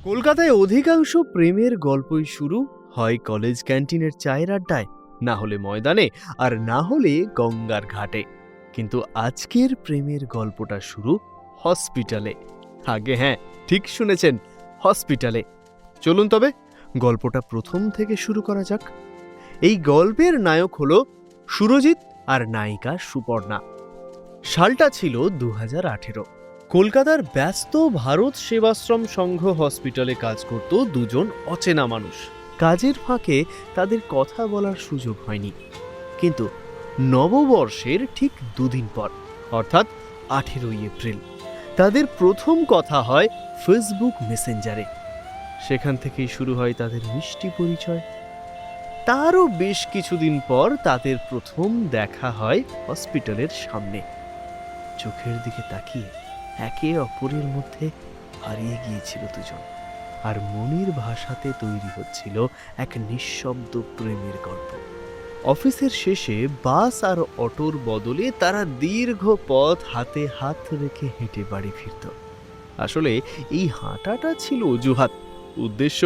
কলকাতায় অধিকাংশ প্রেমের গল্পই শুরু হয় কলেজ ক্যান্টিনের চায়ের আড্ডায়, না হলে ময়দানে, আর না হলে গঙ্গার ঘাটে। কিন্তু আজকের প্রেমের গল্পটা শুরু হসপিটালে। আগে হ্যাঁ, ঠিক শুনেছেন, হসপিটালে। চলুন তবে গল্পটা প্রথম থেকে শুরু করা যাক। এই গল্পের নায়ক হলো সুরজিৎ আর নায়িকা সুপর্ণা। সালটা ছিল 2018। কলকাতার ব্যস্ত ভারত সেবাশ্রম সংঘ হসপিটালে কাজ করত দুজন অচেনা মানুষ। কাজের ফাঁকে তাদের কথা বলার সুযোগ হয়নি, কিন্তু নববর্ষের ঠিক দুদিন পর, অর্থাৎ 18ই এপ্রিল, তাদের প্রথম কথা হয় ফেসবুক মেসেঞ্জারে। সেখান থেকেই শুরু হয় তাদের মিষ্টি পরিচয়। তারও বেশ কিছুদিন পর তাদের প্রথম দেখা হয় হসপিটালের সামনে। চোখের দিকে তাকিয়ে একে অপরের মধ্যে হারিয়ে গিয়েছিল দুজন, আর মনের ভাষাতে তৈরি হচ্ছিল এক নিঃশব্দ প্রেমের গল্প। অফিসের শেষে বাস আর অটোর বদলে তারা দীর্ঘ পথ হাতে হাত রেখে হেঁটে বাড়ি ফিরত। আসলে এই হাঁটাটা ছিল অজুহাত, উদ্দেশ্য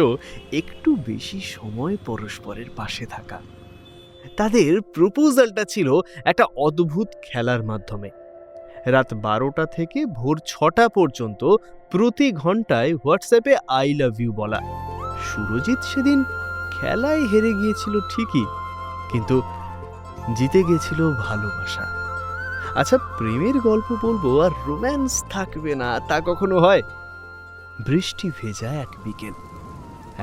একটু বেশি সময় পরস্পরের পাশে থাকা। তাদের প্রপোজালটা ছিল একটা অদ্ভুত খেলার মাধ্যমে। রাত 12টা থেকে ভোর 6টা পর্যন্ত প্রতি ঘন্টায় হোয়াটসঅ্যাপে আই লাভ ইউ বলা। সুরজিৎ সেদিন খেলায় হেরে গিয়েছিল ঠিকই, কিন্তু জিতে গেছিল ভালোবাসা। আচ্ছা, প্রেমের গল্প বলবো আর রোম্যান্স থাকবে না, তা কখনো হয়? বৃষ্টি ভেজা এক বিকেল,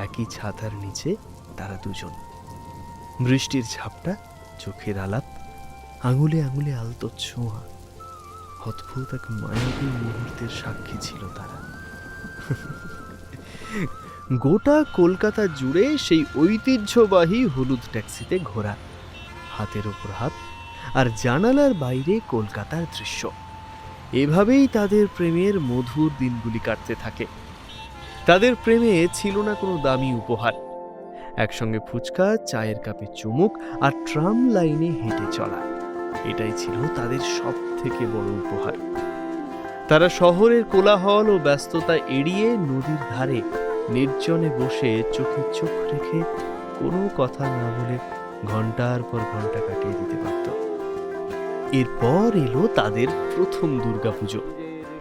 একই ছাতার নিচে তারা দুজন। বৃষ্টির ঝাপটা, চোখের আলাপ, আঙুলে আঙুলে আলতো ছোঁয়া, অদ্ভুত এক মায়াবী মুহূর্তের সাক্ষী ছিল তারা। গোটা কলকাতা জুড়ে সেই ঐতিহ্যবাহী হলুদ ট্যাক্সিতে ঘোরা, হাতের ওপর হাত, আর জানালার বাইরে কলকাতার দৃশ্য। এভাবেই তাদের প্রেমের মধুর দিনগুলি কাটতে থাকে। তাদের প্রেমে ছিল না কোনো দামি উপহার। একসঙ্গে ফুচকা, চায়ের কাপে চুমুক আর ট্রাম লাইনে হেঁটে চলা, এটাই ছিল তাদের সব থেকে বড় উপহার। তারা শহরের কোলাহল ও ব্যস্ততা এড়িয়ে নদীর ধারে নির্জনে বসে চোখে চোখ রেখে কোনো কথা না বলে ঘন্টার পর ঘন্টা কাটিয়ে দিতে পারত। এরপর এলো তাদের প্রথম দুর্গাপুজো।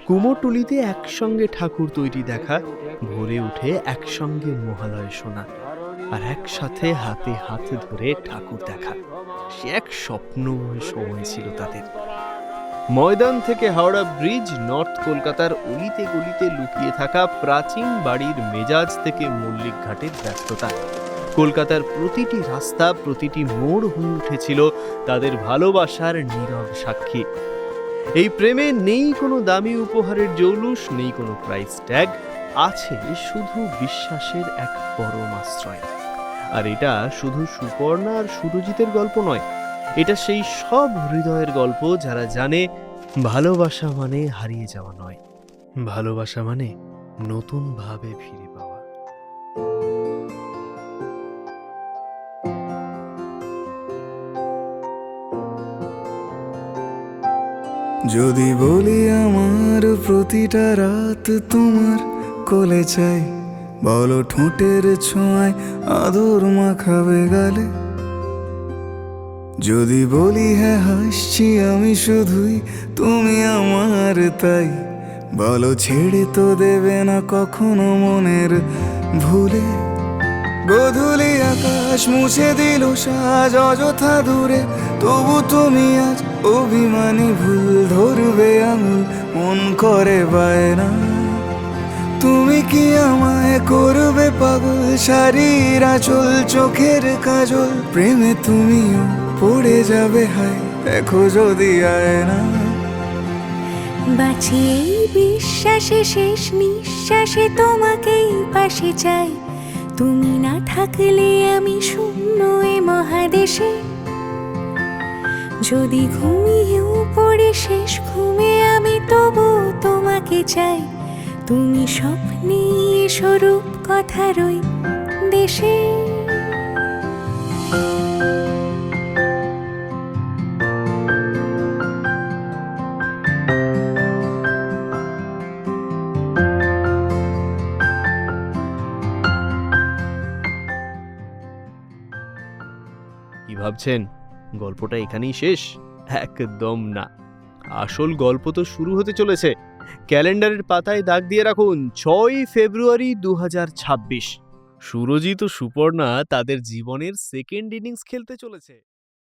কুমোরটুলিতে একসঙ্গে ঠাকুর তৈরি দেখা, ভোরে উঠে একসঙ্গে মহালয় শোনা, আর একসাথে হাতে হাত ধরে ঠাকুর দেখা, সে এক স্বপ্নময় সময় ছিল তাদের। ময়দান থেকে হাওড়া ব্রিজ, নর্থ কলকাতার অলিতে গলিতে লুকিয়ে থাকা প্রাচীন বাড়ির মেজাজ থেকে মল্লিক ঘাটের ব্যস্ততা, কলকাতার প্রতিটি রাস্তা, প্রতিটি মোড় হয়ে উঠেছিল তাদের ভালোবাসার নীরব সাক্ষী। এই প্রেমে নেই কোনো দামি উপহারের জৌলুস, নেই কোনো প্রাইস ট্যাগ, আছে শুধু বিশ্বাসের এক পরম আশ্রয়। আর এটা শুধু সুপর্ণা আর সুরজিতের গল্প নয়, এটা সেই সব হৃদয়ের গল্প যারা জানে ভালোবাসা মানে হারিয়ে যাওয়া নয়, ভালোবাসা মানে নতুন ভাবে ফিরে পাওয়া। যদি বলি আমার প্রতিটা রাত তোমার কোলে চাই, বলো ঠোঁটের ছোঁয়ায় আদর মাখাবে গালে। যদি বলি হ্যাঁ হাসছি আমি শুধুই, তুমি আমার তাই, বলো ছেড়ে তো দেবে না কখনো মনের ভুলে। গোধূলি আকাশ মুছে দিল সাজ অযথা দূরে, তবু তুমি আজ অভিমানী ভুল ধরবে আঙুল, মন করে বায়না। তুমি কি আমায় করবে পাগল, শাড়ির আঁচল, চোখের কাজল, প্রেমে তুমিও পড়ে যাবে হায়, দেখো যদি আয়না। বাঁচি এই বিশ্বাসে, শেষ নিঃশ্বাসে তোমাকেই পাশে চাই, তুমি না থাকলে আমি শূন্য এ মহাদেশে। যদি ঘুমিয়েও পড়ে শেষ ঘুমে আমি, তবু তোমাকে চাই, তুমি স্বপ্নে স্বরূপ কথার ওই দেশে। কি ভাবছেন গল্পটা এখানেই শেষ? একদম না, আসল গল্প তো শুরু হতে চলেছে। ক্যালেন্ডারের পাতায় দাগ দিয়ে রাখুন 6 ফেব্রুয়ারি 2026। সুরজিৎ ও সুপর্ণা তাদের জীবনের সেকেন্ড ইনিংস খেলতে চলেছে।